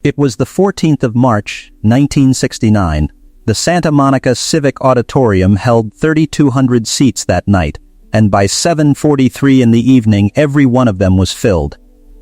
It was the 14th of March, 1969. The Santa Monica Civic Auditorium held 3,200 seats that night, and by 7:43 in the evening every one of them was filled.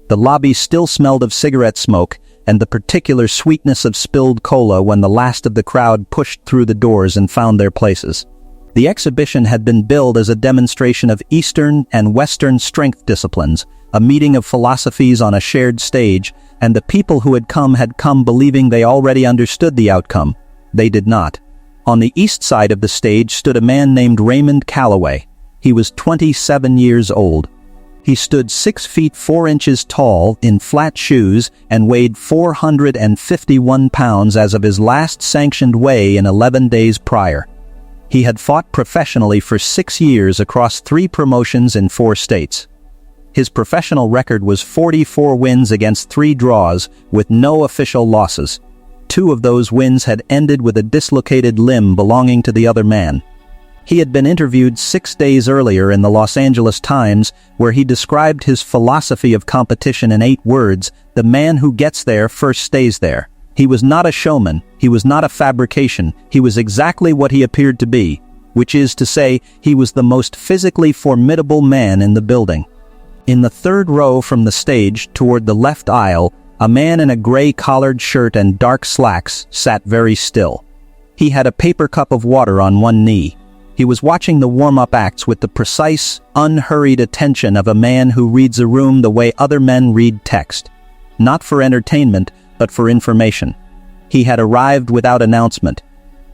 The lobby still smelled of cigarette smoke and the particular sweetness of spilled cola when the last of the crowd pushed through the doors and found their places. The exhibition had been billed as a demonstration of Eastern and Western strength disciplines, a meeting of philosophies on a shared stage, and the people who had come believing they already understood the outcome. They did not. On the east side of the stage stood a man named Raymond Calloway. He was 27 years old. He stood 6 feet 4 inches tall in flat shoes and weighed 451 pounds as of his last sanctioned weigh in 11 days prior. He had fought professionally for 6 years across 3 promotions in 4 states. His professional record was 44 wins against 3 draws, with no official losses. 2 of those wins had ended with a dislocated limb belonging to the other man. He had been interviewed 6 days earlier in the Los Angeles Times, where he described his philosophy of competition in 8 words: "The man who gets there first stays there." He was not a showman, he was not a fabrication, he was exactly what he appeared to be, which is to say, he was the most physically formidable man in the building. In the 3rd row from the stage, toward the left aisle, a man in a gray collared shirt and dark slacks sat very still. He had a paper cup of water on one knee. He was watching the warm-up acts with the precise, unhurried attention of a man who reads a room the way other men read text. Not for entertainment, but for information. He had arrived without announcement.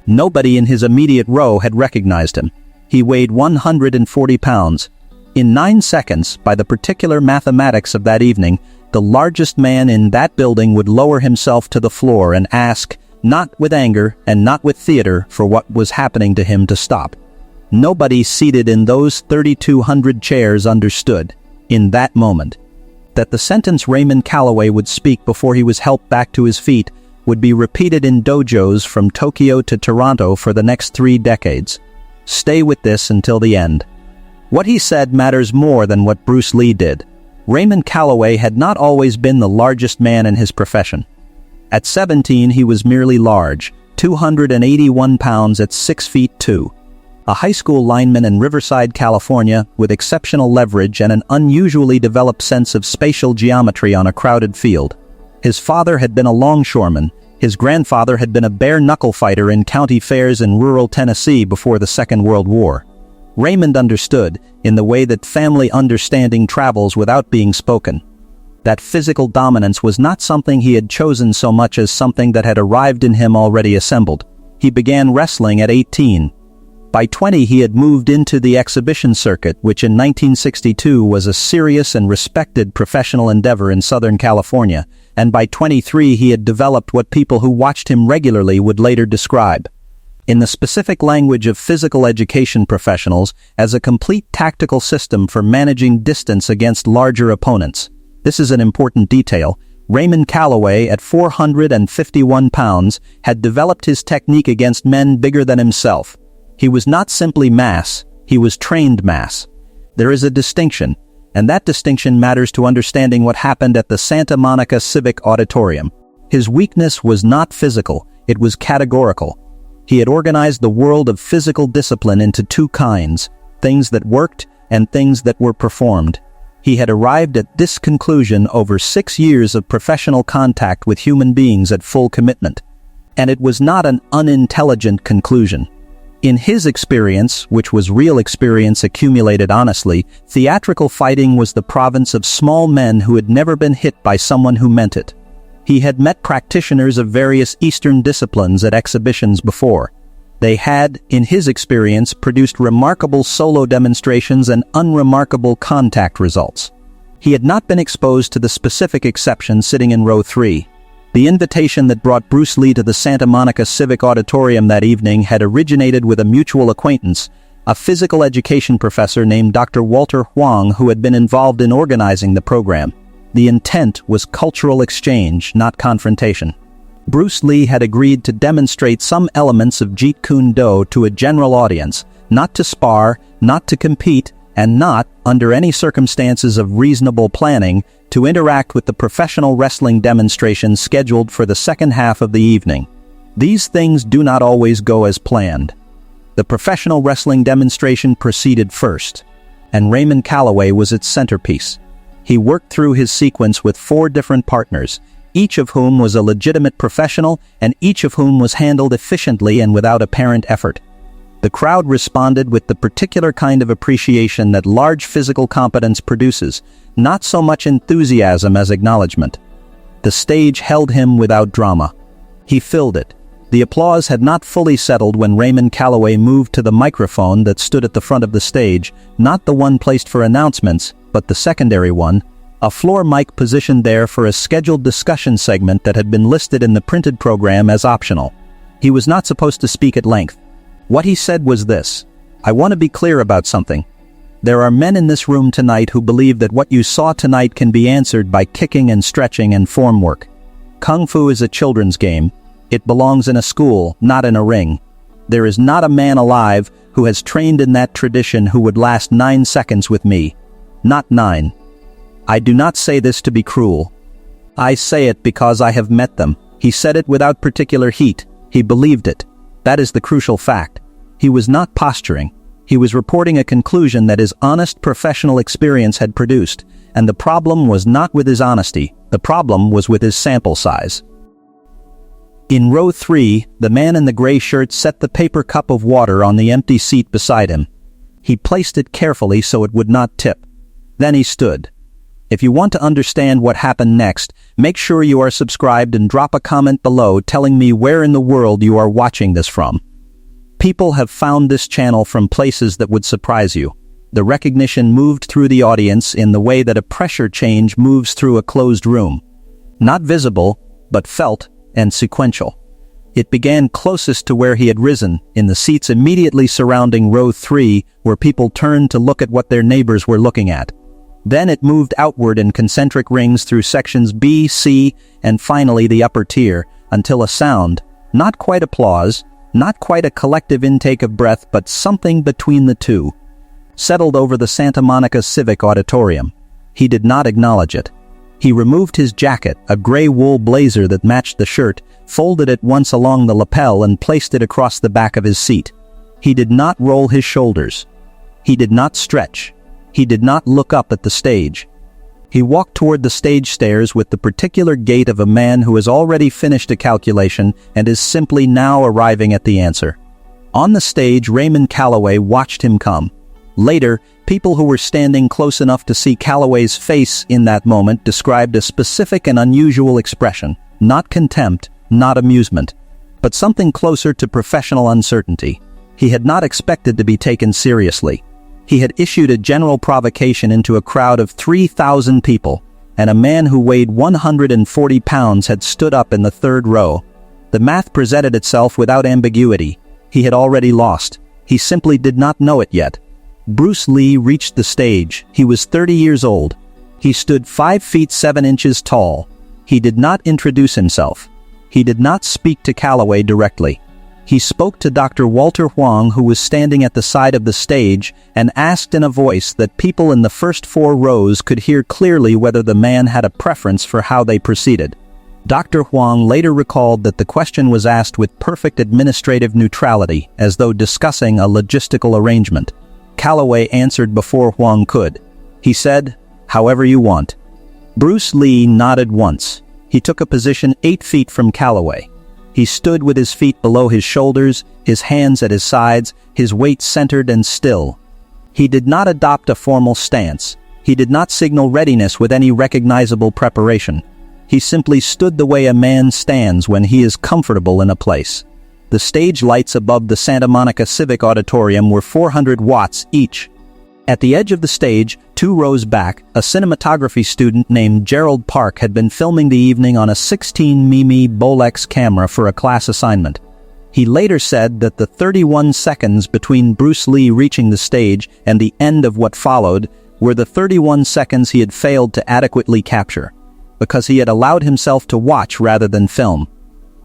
Nobody in his immediate row had recognized him. He weighed 140 pounds. In 9 seconds, by the particular mathematics of that evening, the largest man in that building would lower himself to the floor and ask, not with anger and not with theater, for what was happening to him to stop. Nobody seated in those 3,200 chairs understood, in that moment, that the sentence Raymond Calloway would speak before he was helped back to his feet would be repeated in dojos from Tokyo to Toronto for the next 3 decades. Stay with this until the end. What he said matters more than what Bruce Lee did. Raymond Calloway had not always been the largest man in his profession. At 17 he was merely large, 281 pounds at 6 feet 2. A high school lineman in Riverside, California, with exceptional leverage and an unusually developed sense of spatial geometry on a crowded field. His father had been a longshoreman. His grandfather had been a bare-knuckle fighter in county fairs in rural Tennessee before the Second World War. Raymond understood, in the way that family understanding travels without being spoken. That physical dominance was not something he had chosen so much as something that had arrived in him already assembled. He began wrestling at 18. By 20 he had moved into the exhibition circuit, which in 1962 was a serious and respected professional endeavor in Southern California, and by 23 he had developed what people who watched him regularly would later describe, in the specific language of physical education professionals, as a complete tactical system for managing distance against larger opponents. This is an important detail. Raymond Calloway, at 451 pounds, had developed his technique against men bigger than himself. He was not simply mass, he was trained mass. There is a distinction, and that distinction matters to understanding what happened at the Santa Monica Civic Auditorium. His weakness was not physical, it was categorical. He had organized the world of physical discipline into 2 kinds, things that worked and things that were performed. He had arrived at this conclusion over 6 years of professional contact with human beings at full commitment. And it was not an unintelligent conclusion. In his experience, which was real experience accumulated honestly, theatrical fighting was the province of small men who had never been hit by someone who meant it. He had met practitioners of various Eastern disciplines at exhibitions before. They had, in his experience, produced remarkable solo demonstrations and unremarkable contact results. He had not been exposed to the specific exception sitting in row 3. The invitation that brought Bruce Lee to the Santa Monica Civic Auditorium that evening had originated with a mutual acquaintance, a physical education professor named Dr. Walter Huang, who had been involved in organizing the program. The intent was cultural exchange, not confrontation. Bruce Lee had agreed to demonstrate some elements of Jeet Kune Do to a general audience, not to spar, not to compete, and not, under any circumstances of reasonable planning, to interact with the professional wrestling demonstration scheduled for the second half of the evening. These things do not always go as planned. The professional wrestling demonstration proceeded first, and Raymond Calloway was its centerpiece. He worked through his sequence with 4 different partners, each of whom was a legitimate professional and each of whom was handled efficiently and without apparent effort. The crowd responded with the particular kind of appreciation that large physical competence produces, not so much enthusiasm as acknowledgement. The stage held him without drama. He filled it. The applause had not fully settled when Raymond Calloway moved to the microphone that stood at the front of the stage, not the one placed for announcements, but the secondary one, a floor mic positioned there for a scheduled discussion segment that had been listed in the printed program as optional. He was not supposed to speak at length. What he said was this: "I want to be clear about something. There are men in this room tonight who believe that what you saw tonight can be answered by kicking and stretching and form work. Kung Fu is a children's game. It belongs in a school, not in a ring. There is not a man alive who has trained in that tradition who would last 9 seconds with me. Not 9. I do not say this to be cruel. I say it because I have met them." He said it without particular heat. He believed it. That is the crucial fact. He was not posturing. He was reporting a conclusion that his honest professional experience had produced, and the problem was not with his honesty. The problem was with his sample size. In row 3, the man in the gray shirt set the paper cup of water on the empty seat beside him. He placed it carefully so it would not tip. Then he stood. If you want to understand what happened next, make sure you are subscribed and drop a comment below telling me where in the world you are watching this from. People have found this channel from places that would surprise you. The recognition moved through the audience in the way that a pressure change moves through a closed room. Not visible, but felt and sequential. It began closest to where he had risen, in the seats immediately surrounding row 3, where people turned to look at what their neighbors were looking at. Then it moved outward in concentric rings through sections B, C, and finally the upper tier, until a sound, not quite applause, not quite a collective intake of breath, but something between the two, settled over the Santa Monica Civic Auditorium. He did not acknowledge it. He removed his jacket, a gray wool blazer that matched the shirt, folded it once along the lapel and placed it across the back of his seat. He did not roll his shoulders. He did not stretch. He did not look up at the stage. He walked toward the stage stairs with the particular gait of a man who has already finished a calculation and is simply now arriving at the answer. On the stage, Raymond Calloway watched him come. Later, people who were standing close enough to see Calloway's face in that moment described a specific and unusual expression, not contempt, not amusement, but something closer to professional uncertainty. He had not expected to be taken seriously. He had issued a general provocation into a crowd of 3,000 people, and a man who weighed 140 pounds had stood up in the third row. The math presented itself without ambiguity. He had already lost. He simply did not know it yet. Bruce Lee reached the stage. He was 30 years old. He stood 5 feet 7 inches tall. He did not introduce himself. He did not speak to Calloway directly. He spoke to Dr. Walter Huang, who was standing at the side of the stage, and asked in a voice that people in the first 4 rows could hear clearly whether the man had a preference for how they proceeded. Dr. Huang later recalled that the question was asked with perfect administrative neutrality, as though discussing a logistical arrangement. Calloway answered before Huang could. He said, "However you want." Bruce Lee nodded once. He took a position 8 feet from Calloway. He stood with his feet below his shoulders, his hands at his sides, his weight centered and still. He did not adopt a formal stance. He did not signal readiness with any recognizable preparation. He simply stood the way a man stands when he is comfortable in a place. The stage lights above the Santa Monica Civic Auditorium were 400 watts each. At the edge of the stage, 2 rows back, a cinematography student named Gerald Park had been filming the evening on a 16mm Bolex camera for a class assignment. He later said that the 31 seconds between Bruce Lee reaching the stage and the end of what followed were the 31 seconds he had failed to adequately capture, because he had allowed himself to watch rather than film.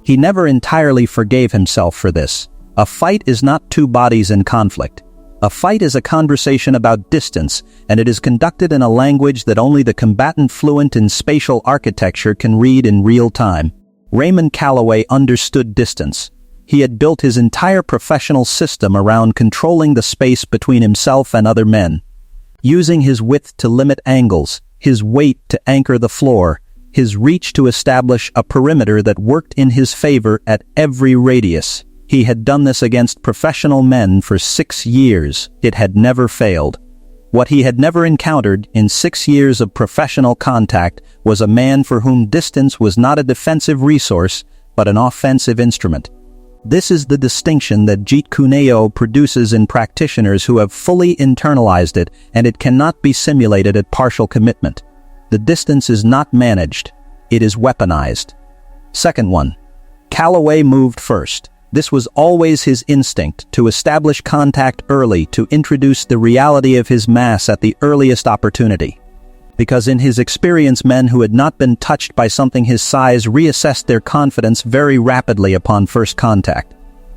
He never entirely forgave himself for this. A fight is not 2 bodies in conflict. A fight is a conversation about distance, and it is conducted in a language that only the combatant fluent in spatial architecture can read in real time. Raymond Calloway understood distance. He had built his entire professional system around controlling the space between himself and other men. Using his width to limit angles, his weight to anchor the floor, his reach to establish a perimeter that worked in his favor at every radius. He had done this against professional men for 6 years. It had never failed. What he had never encountered in 6 years of professional contact was a man for whom distance was not a defensive resource, but an offensive instrument. This is the distinction that Jeet Kune Do produces in practitioners who have fully internalized it, and it cannot be simulated at partial commitment. The distance is not managed. It is weaponized. Second one. Calloway moved first. This was always his instinct, to establish contact early, to introduce the reality of his mass at the earliest opportunity. Because in his experience, men who had not been touched by something his size reassessed their confidence very rapidly upon first contact.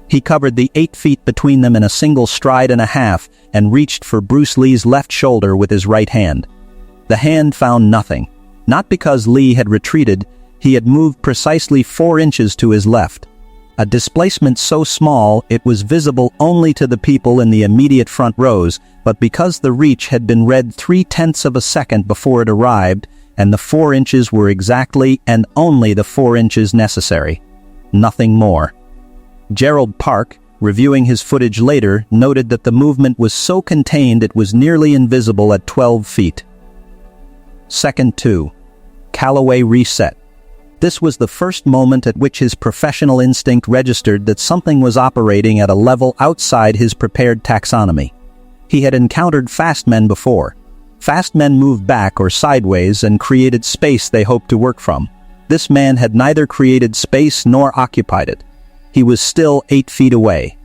He covered the 8 feet between them in a single stride and a half, and reached for Bruce Lee's left shoulder with his right hand. The hand found nothing. Not because Lee had retreated, he had moved precisely 4 inches to his left. A displacement so small it was visible only to the people in the immediate front rows, but because the reach had been read 0.3 of a second before it arrived, and the 4 inches were exactly and only the 4 inches necessary. Nothing more. Gerald Park, reviewing his footage later, noted that the movement was so contained it was nearly invisible at 12 feet. Second 2. Calloway reset. This was the first moment at which his professional instinct registered that something was operating at a level outside his prepared taxonomy. He had encountered fast men before. Fast men moved back or sideways and created space they hoped to work from. This man had neither created space nor occupied it. He was still 8 feet away.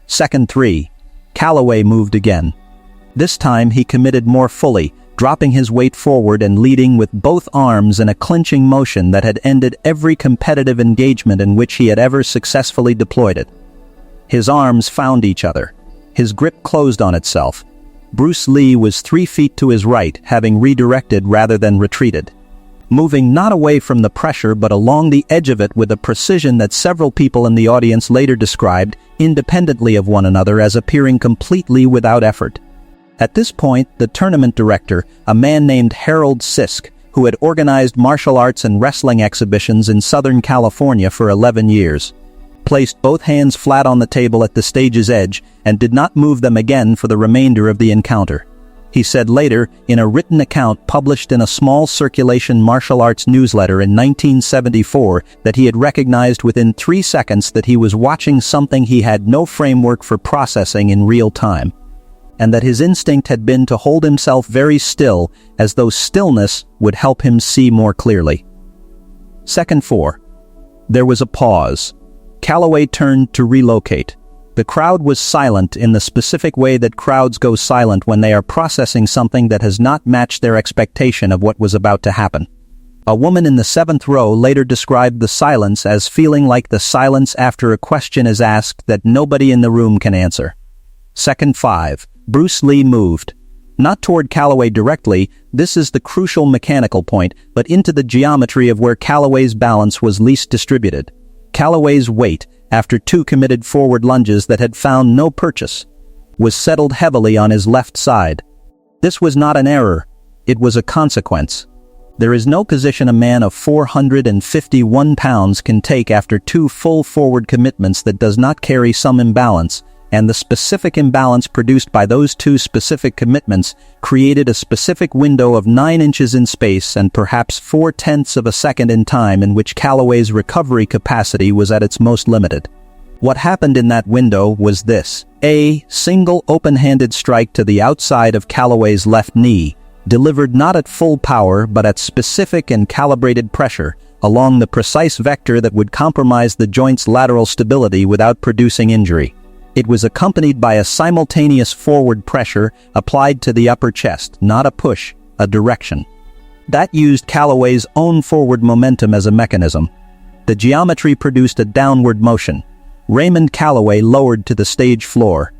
Second 3. Calloway moved again. This time he committed more fully, dropping his weight forward and leading with both arms in a clinching motion that had ended every competitive engagement in which he had ever successfully deployed it. His arms found each other. His grip closed on itself. Bruce Lee was 3 feet to his right, having redirected rather than retreated. Moving not away from the pressure but along the edge of it with a precision that several people in the audience later described, independently of one another, as appearing completely without effort. At this point, the tournament director, a man named Harold Sisk, who had organized martial arts and wrestling exhibitions in Southern California for 11 years, placed both hands flat on the table at the stage's edge and did not move them again for the remainder of the encounter. He said later, in a written account published in a small circulation martial arts newsletter in 1974, that he had recognized within 3 seconds that he was watching something he had no framework for processing in real time, and that his instinct had been to hold himself very still, as though stillness would help him see more clearly. Second 4. There was a pause. Calloway turned to relocate. The crowd was silent in the specific way that crowds go silent when they are processing something that has not matched their expectation of what was about to happen. A woman in the 7th row later described the silence as feeling like the silence after a question is asked that nobody in the room can answer. Second 5. Bruce Lee moved. Not toward Calloway directly, this is the crucial mechanical point, but into the geometry of where Calloway's balance was least distributed. Calloway's weight, after 2 committed forward lunges that had found no purchase, was settled heavily on his left side. This was not an error, it was a consequence. There is no position a man of 451 pounds can take after 2 full forward commitments that does not carry some imbalance, and the specific imbalance produced by those 2 specific commitments created a specific window of 9 inches in space and perhaps 0.4 of a second in time in which Calloway's recovery capacity was at its most limited. What happened in that window was this: a single open-handed strike to the outside of Calloway's left knee, delivered not at full power but at specific and calibrated pressure, along the precise vector that would compromise the joint's lateral stability without producing injury. It was accompanied by a simultaneous forward pressure applied to the upper chest, not a push, a direction. That used Calloway's own forward momentum as a mechanism. The geometry produced a downward motion. Raymond Calloway lowered to the stage floor.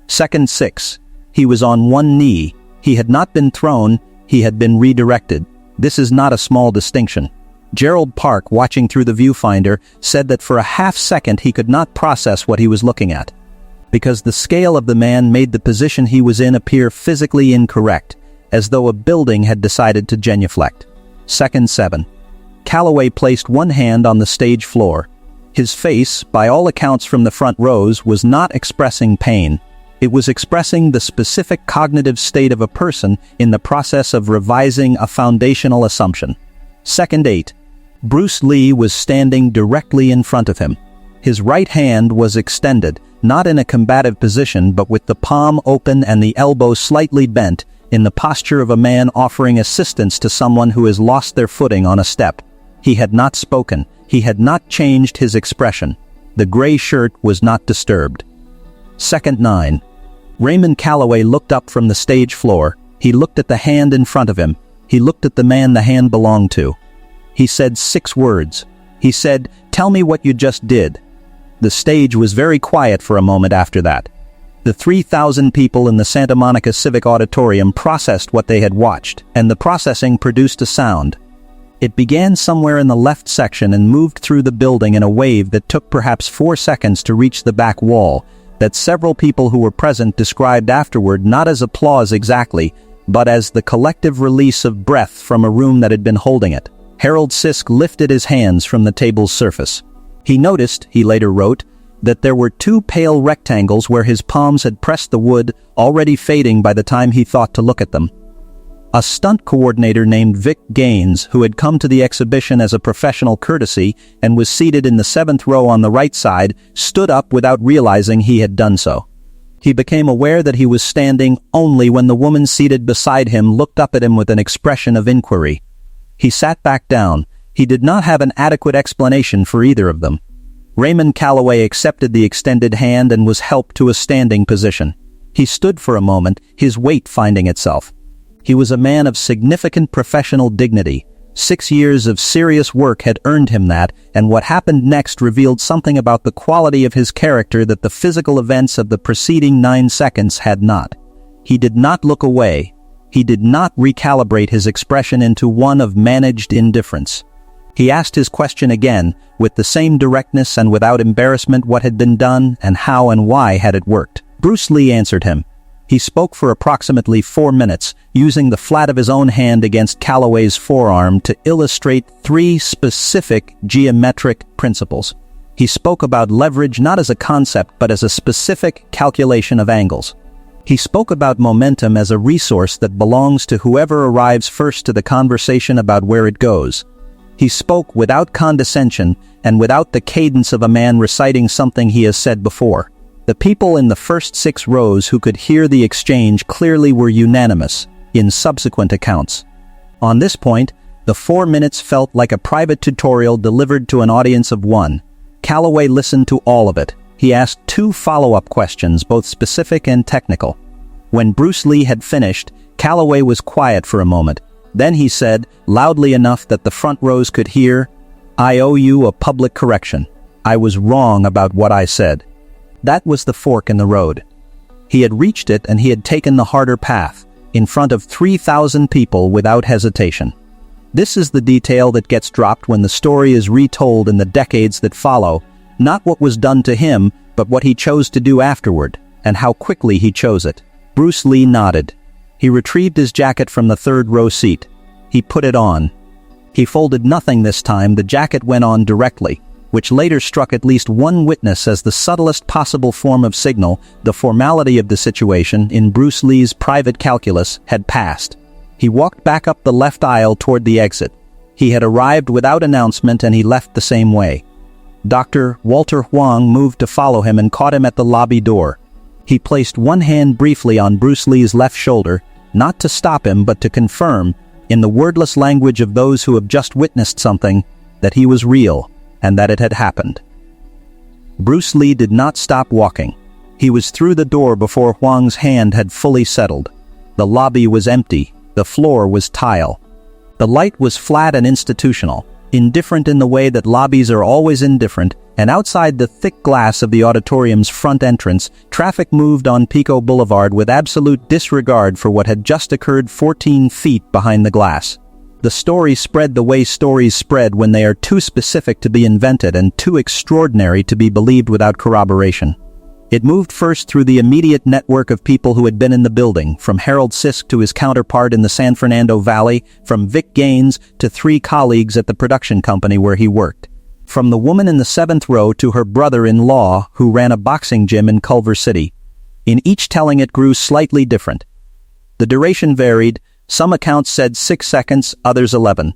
Second 6. He was on one knee. He had not been thrown, he had been redirected. This is not a small distinction. Gerald Park, watching through the viewfinder, said that for a half-second he could not process what he was looking at, because the scale of the man made the position he was in appear physically incorrect, as though a building had decided to genuflect. Second 7. Calloway placed one hand on the stage floor. His face, by all accounts from the front rows, was not expressing pain. It was expressing the specific cognitive state of a person in the process of revising a foundational assumption. Second 8. Bruce Lee was standing directly in front of him. His right hand was extended, not in a combative position but with the palm open and the elbow slightly bent, in the posture of a man offering assistance to someone who has lost their footing on a step. He had not spoken. He had not changed his expression. The gray shirt was not disturbed. Second 9. Raymond Calloway looked up from the stage floor. He looked at the hand in front of him. He looked at the man the hand belonged to. He said 6 words. He said, "Tell me what you just did." The stage was very quiet for a moment after that. The 3,000 people in the Santa Monica Civic Auditorium processed what they had watched, and the processing produced a sound. It began somewhere in the left section and moved through the building in a wave that took perhaps 4 seconds to reach the back wall, that several people who were present described afterward not as applause exactly, but as the collective release of breath from a room that had been holding it. Harold Sisk lifted his hands from the table's surface. He noticed, he later wrote, that there were 2 pale rectangles where his palms had pressed the wood, already fading by the time he thought to look at them. A stunt coordinator named Vic Gaines, who had come to the exhibition as a professional courtesy and was seated in the 7th row on the right side, stood up without realizing he had done so. He became aware that he was standing only when the woman seated beside him looked up at him with an expression of inquiry. He sat back down. He did not have an adequate explanation for either of them. Raymond Calloway accepted the extended hand and was helped to a standing position. He stood for a moment, his weight finding itself. He was a man of significant professional dignity. 6 years of serious work had earned him that, and what happened next revealed something about the quality of his character that the physical events of the preceding 9 seconds had not. He did not look away. He did not recalibrate his expression into one of managed indifference. He asked his question again, with the same directness and without embarrassment, what had been done and how and why had it worked. Bruce Lee answered him. He spoke for approximately 4 minutes, using the flat of his own hand against Calloway's forearm to illustrate 3 specific geometric principles. He spoke about leverage not as a concept but as a specific calculation of angles. He spoke about momentum as a resource that belongs to whoever arrives first to the conversation about where it goes. He spoke without condescension and without the cadence of a man reciting something he has said before. The people in the first 6 rows who could hear the exchange clearly were unanimous in subsequent accounts. On this point, the 4 minutes felt like a private tutorial delivered to an audience of 1. Calloway listened to all of it. He asked 2 follow-up questions, both specific and technical. When Bruce Lee had finished, Calloway was quiet for a moment. Then he said, loudly enough that the front rows could hear, "I owe you a public correction. I was wrong about what I said." That was the fork in the road. He had reached it and he had taken the harder path, in front of 3,000 people without hesitation. This is the detail that gets dropped when the story is retold in the decades that follow, not what was done to him, but what he chose to do afterward, and how quickly he chose it. Bruce Lee nodded. He retrieved his jacket from the 3rd row seat. He put it on. He folded nothing this time. The jacket went on directly, which later struck at least one witness as the subtlest possible form of signal. The formality of the situation, in Bruce Lee's private calculus, had passed. He walked back up the left aisle toward the exit. He had arrived without announcement and he left the same way. Dr. Walter Huang moved to follow him and caught him at the lobby door. He placed one hand briefly on Bruce Lee's left shoulder, not to stop him but to confirm, in the wordless language of those who have just witnessed something, that he was real and that it had happened. Bruce Lee did not stop walking. He was through the door before Huang's hand had fully settled. The lobby was empty. The floor was tile. The light was flat and institutional. Indifferent in the way that lobbies are always indifferent, and outside the thick glass of the auditorium's front entrance, traffic moved on Pico Boulevard with absolute disregard for what had just occurred 14 feet behind the glass. The story spread the way stories spread when they are too specific to be invented and too extraordinary to be believed without corroboration. It moved first through the immediate network of people who had been in the building, from Harold Sisk to his counterpart in the San Fernando Valley, from Vic Gaines to 3 colleagues at the production company where he worked, from the woman in the 7th row to her brother-in-law who ran a boxing gym in Culver City. In each telling it grew slightly different. The duration varied. Some accounts said 6 seconds, others 11.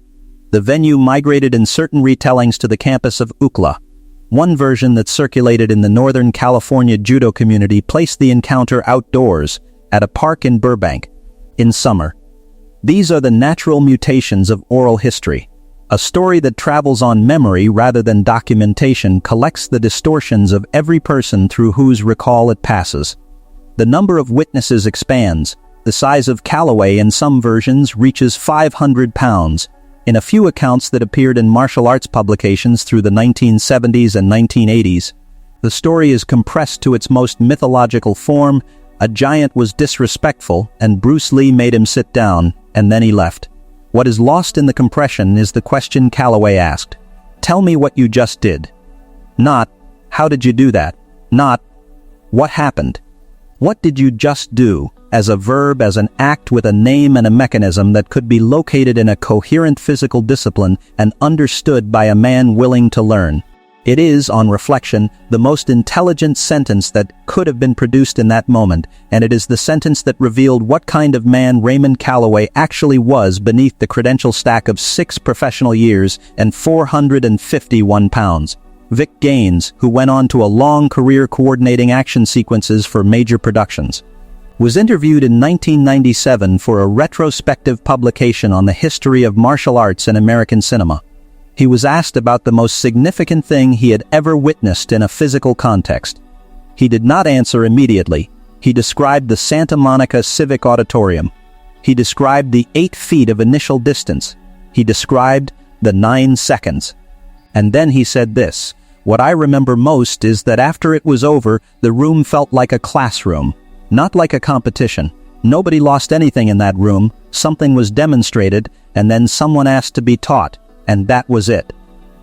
The venue migrated in certain retellings to the campus of UCLA. One version that circulated in the Northern California judo community placed the encounter outdoors, at a park in Burbank, in summer. These are the natural mutations of oral history. A story that travels on memory rather than documentation collects the distortions of every person through whose recall it passes. The number of witnesses expands. The size of Callaway in some versions reaches 500 pounds. In a few accounts that appeared in martial arts publications through the 1970s and 1980s, the story is compressed to its most mythological form. A giant was disrespectful, and Bruce Lee made him sit down, and then he left. What is lost in the compression is the question Callaway asked. Tell me what you just did. Not, how did you do that? Not, what happened? What did you just do? As a verb, as an act with a name and a mechanism that could be located in a coherent physical discipline and understood by a man willing to learn. It is, on reflection, the most intelligent sentence that could have been produced in that moment, and it is the sentence that revealed what kind of man Raymond Callaway actually was beneath the credential stack of 6 professional years and 451 pounds. Vic Gaines, who went on to a long career coordinating action sequences for major productions, was interviewed in 1997 for a retrospective publication on the history of martial arts in American cinema. He was asked about the most significant thing he had ever witnessed in a physical context. He did not answer immediately. He described the Santa Monica Civic Auditorium. He described the 8 feet of initial distance. He described the 9 seconds. And then he said this: "What I remember most is that after it was over, the room felt like a classroom. Not like a competition. Nobody lost anything in that room. Something was demonstrated, and then someone asked to be taught, and that was it."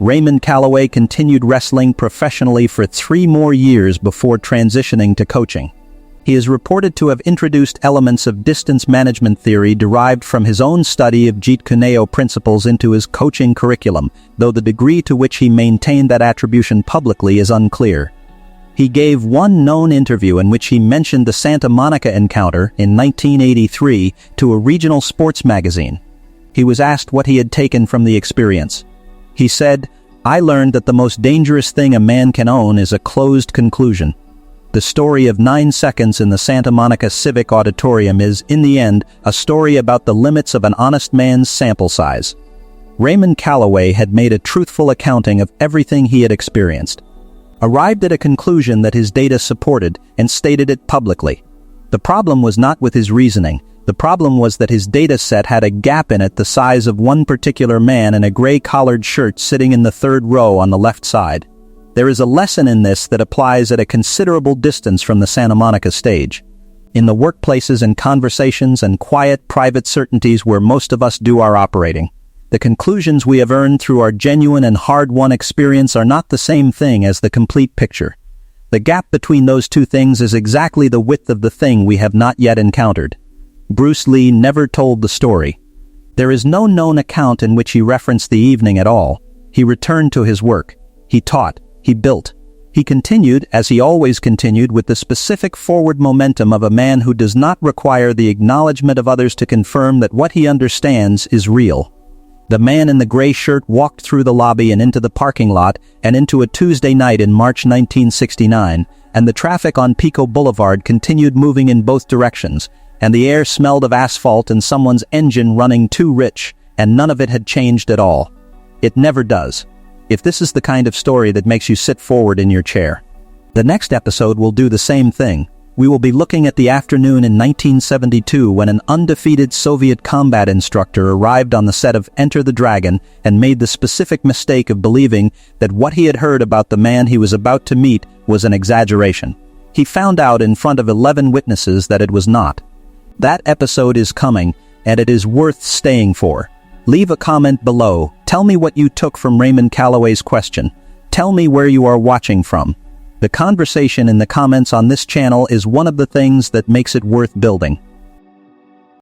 Raymond Callaway continued wrestling professionally for 3 more years before transitioning to coaching. He is reported to have introduced elements of distance management theory derived from his own study of Jeet Kune Do principles into his coaching curriculum, though the degree to which he maintained that attribution publicly is unclear. He gave one known interview in which he mentioned the Santa Monica encounter in 1983 to a regional sports magazine. He was asked what he had taken from the experience. He said, "I learned that the most dangerous thing a man can own is a closed conclusion." The story of 9 seconds in the Santa Monica Civic Auditorium is, in the end, a story about the limits of an honest man's sample size. Raymond Callaway had made a truthful accounting of everything he had experienced, arrived at a conclusion that his data supported, and stated it publicly. The problem was not with his reasoning. The problem was that his data set had a gap in it the size of one particular man in a gray collared shirt sitting in the 3rd row on the left side. There is a lesson in this that applies at a considerable distance from the Santa Monica stage. In the workplaces and conversations and quiet, private certainties where most of us do our operating, the conclusions we have earned through our genuine and hard-won experience are not the same thing as the complete picture. The gap between those two things is exactly the width of the thing we have not yet encountered. Bruce Lee never told the story. There is no known account in which he referenced the evening at all. He returned to his work. He taught. He built. He continued, as he always continued, with the specific forward momentum of a man who does not require the acknowledgement of others to confirm that what he understands is real. The man in the gray shirt walked through the lobby and into the parking lot and into a Tuesday night in March 1969, and the traffic on Pico Boulevard continued moving in both directions, and the air smelled of asphalt and someone's engine running too rich, and none of it had changed at all. It never does. If this is the kind of story that makes you sit forward in your chair. The next episode will do the same thing. we will be looking at the afternoon in 1972 when an undefeated Soviet combat instructor arrived on the set of Enter the Dragon and made the specific mistake of believing that what he had heard about the man he was about to meet was an exaggeration. He found out in front of 11 witnesses that it was not. That episode is coming, and it is worth staying for. Leave a comment below. Tell me what you took from Raymond Calloway's question. Tell me where you are watching from. The conversation in the comments on this channel is one of the things that makes it worth building.